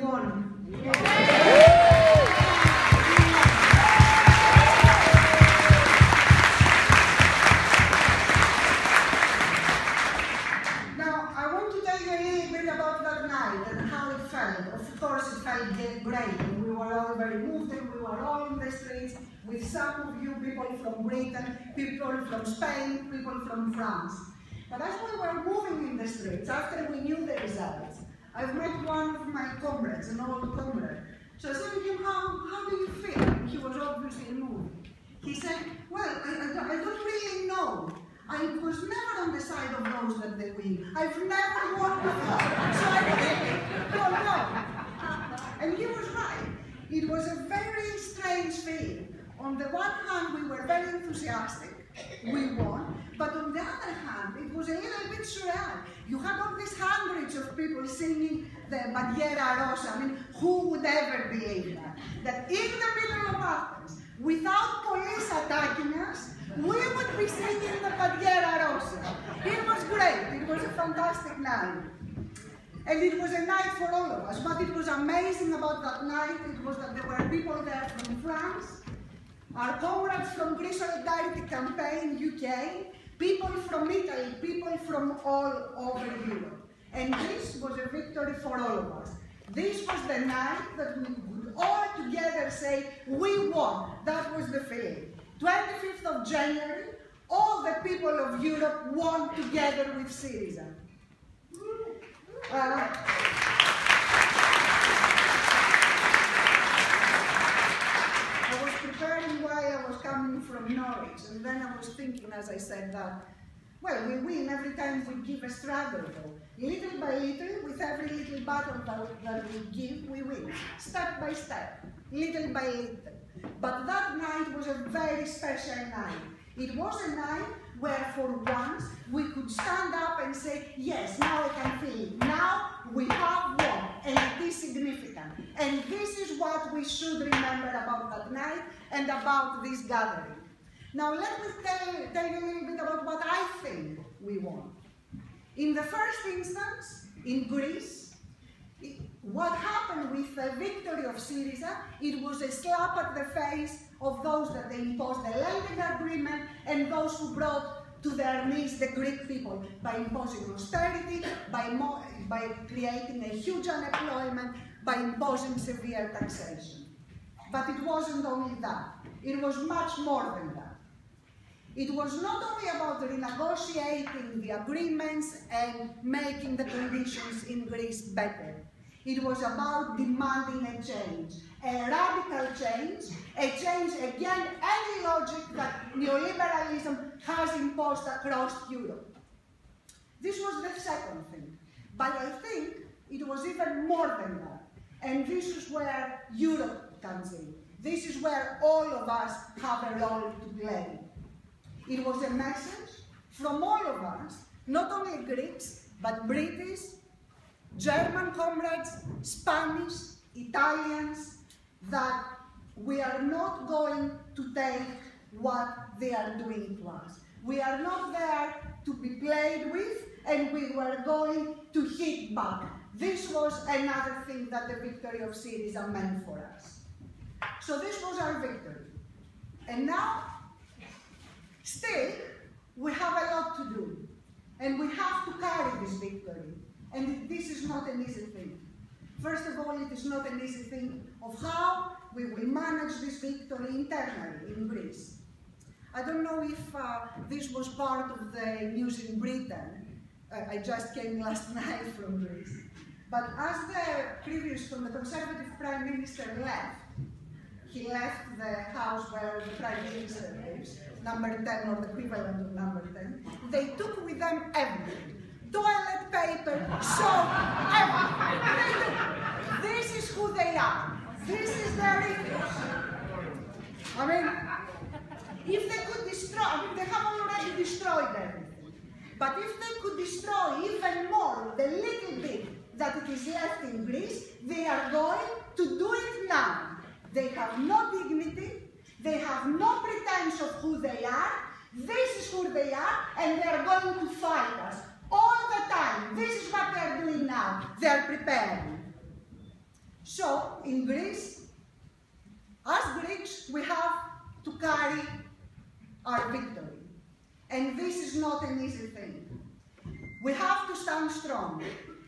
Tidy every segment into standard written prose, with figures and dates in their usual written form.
won. Now, I want to tell you a little bit about that night and how it felt. Of course, it felt great, and we were all very moved, and we were all in the streets with some of you, people from Britain, people from Spain, people from France. But as we were moving in the streets, after we knew the results, I've met one of my comrades, an old comrade. So I said to him, how do you feel? And he was obviously moved. He said, well, I don't really know. I was never on the side of those that they win. I've never won before, so I really don't know. And he was right. It was a very strange feeling. On the one hand, we were very enthusiastic. We won. But on the other hand, it was a little bit surreal. You had all these hundreds of people singing the Bandiera Rosa. I mean, who would ever believe that? That in the middle of Athens, without police attacking us, we would be singing the Bandiera Rosa. It was great. It was a fantastic night. And it was a night for all of us. What it was amazing about that night, it was that there were people there from France, our comrades from Greece Solidarity Campaign, UK, people from Italy, people from all over Europe. And this was a victory for all of us. This was the night that we would all together say, we won. That was the feeling. 25th of January, all the people of Europe won together with Syriza. I was preparing while I was coming from Norwich, and then I was thinking, as I said, that, well, we win every time we give a struggle, though. Little by little, with every little battle that we give, we win. Step by step, little by little. But that night was a very special night. It was a night where, for once, we could stand up and say, yes, now I can feel it. Now we have won, and it is significant. And this is what we should remember about that night and about this gathering. Now let me tell you a little bit about what I think we won. In the first instance, in Greece, what happened with the victory of Syriza, it was a slap at the face of those that they imposed the lending agreement and those who brought to their knees the Greek people by imposing austerity, by creating a huge unemployment, by imposing severe taxation. But it wasn't only that. It was much more than that. It was not only about renegotiating the agreements and making the conditions in Greece better. It was about demanding a change, a radical change, a change against any logic that neoliberalism has imposed across Europe. This was the second thing. But I think it was even more than that. And this is where Europe comes in. This is where all of us have a role to play. It was a message from all of us, not only Greeks, but British, German comrades, Spanish, Italians, that we are not going to take what they are doing to us. We are not there to be played with, and we were going to hit back. This was another thing that the victory of Syriza meant for us. So this was our victory. And now, still, we have a lot to do. And we have to carry this victory. And this is not an easy thing. First of all, it is not an easy thing of how we will manage this victory internally in Greece. I don't know if this was part of the news in Britain. I just came last night from Greece. But as the Conservative Prime Minister left, he left the house where the Prime Minister lives, number 10 or the equivalent of number 10. They took with them everything. Toilet paper, soap, everything. This is who they are. This is their ethos. I mean, if they could destroy, they have already destroyed everything. But if they could destroy even more the little bit that it is left in Greece, they are going to do it now. They have no dignity, they have no pretense of who they are, this is who they are, and they are going to fight us. All the time. This is what they are doing now. They are preparing. So, in Greece, as Greeks, we have to carry our victory. And this is not an easy thing. We have to stand strong.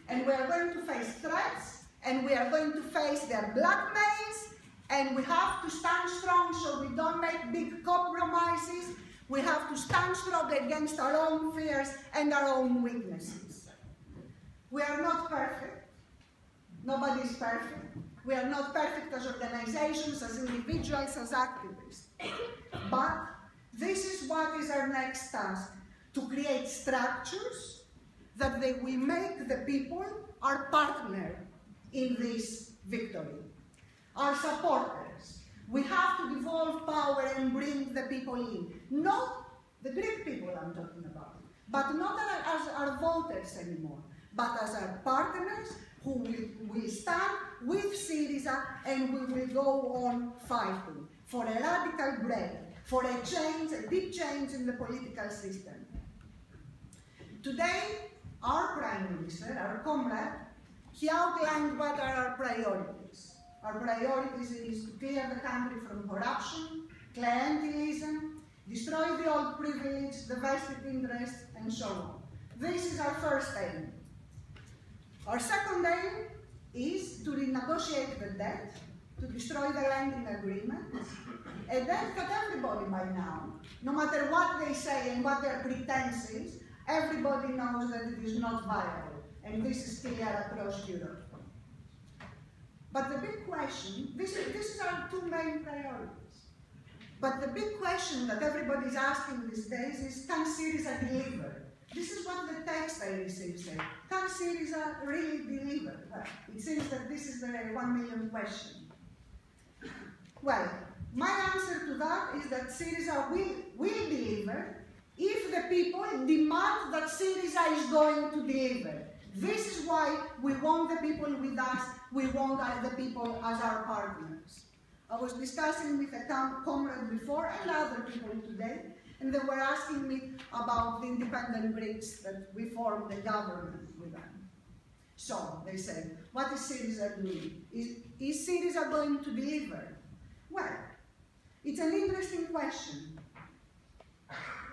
And we are going to face threats, and we are going to face their blackmails, and we have to stand strong so we don't make big compromises. We have to stand strong against our own fears and our own weaknesses. We are not perfect. Nobody is perfect. We are not perfect as organizations, as individuals, as activists. But this is what is our next task, to create structures that they will make the people our partner in this victory, our supporters. We have to devolve power and bring the people in. Not the Greek people I'm talking about, but not as our voters anymore, but as our partners who will stand with Syriza, and we will go on fighting for a radical break, for a change, a deep change in the political system. Today, our Prime Minister, our comrade, he outlined what are our priorities. Our priorities is to clear the country from corruption, clientelism, destroy the old privilege, the vested interests, and so on. This is our first aim. Our second aim is to renegotiate the debt, to destroy the lending agreements, a debt that everybody by now, no matter what they say and what their pretense is, everybody knows that it is not viable, and this is clear across Europe. But the big question, this is our two main priorities. But the big question that everybody is asking these days is, can Syriza deliver? This is what the text I received said. Can Syriza really deliver? Well, it seems that this is the 1 million question. Well, my answer to that is that Syriza will deliver if the people demand that Syriza is going to deliver. This is why we want the people with us, we want the people as our partners. I was discussing with a comrade before and other people today, and they were asking me about the independent Greeks that we formed a government with them. So, they said, what is Syriza doing? Is Syriza going to deliver? Well, it's an interesting question.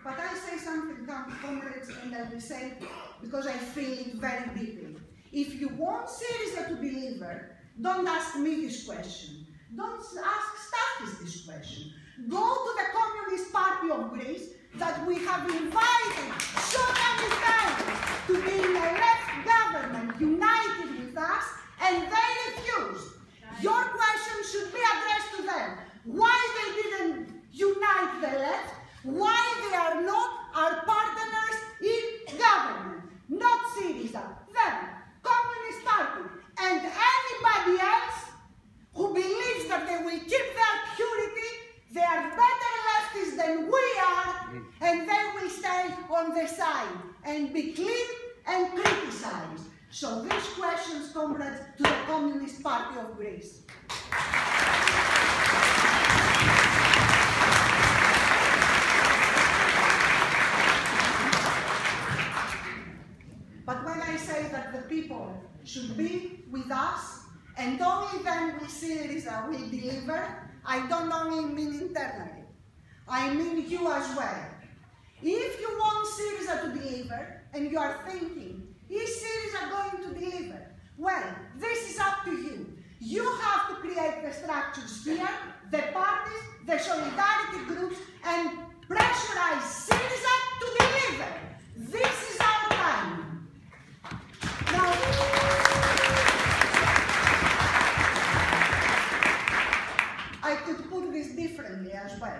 But I say something, comrades, and I will say it because I feel it very deeply. If you want Syriza to deliver, don't ask me this question. Don't ask Stathis this question. Go to the Communist Party of Greece that we have invited so many times to be in a left government united with us, and they refused. Your question should be addressed to them. Why they didn't unite the left? Why they are not our partners in government? Not Syriza, them, Communist Party, and anybody else who believes that they will keep their purity, they are better leftists than we are, and they will stay on the side and be clean and criticized. So these questions, comrades, to the Communist Party of Greece. But when I say that the people should be with us, and only then will Syriza will deliver, I don't only mean internally. I mean you as well. If you want Syriza to deliver, and you are thinking, is Syriza going to deliver? Well, this is up to you. You have to create the structures here, the parties, the solidarity groups, and pressurize Syriza to deliver. This is our time. Now, I could put this differently as well.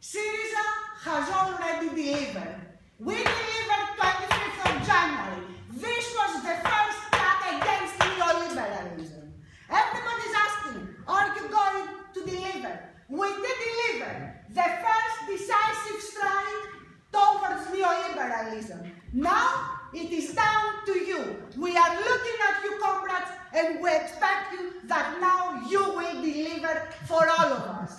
Syriza has already delivered. We delivered 25th of January. This was the first attack against neoliberalism. Everybody's asking, are you going to deliver? We did deliver the first decisive strike towards neoliberalism. Now, it is down to you. We are looking at you, comrades, and we expect you that now you will deliver for all of us.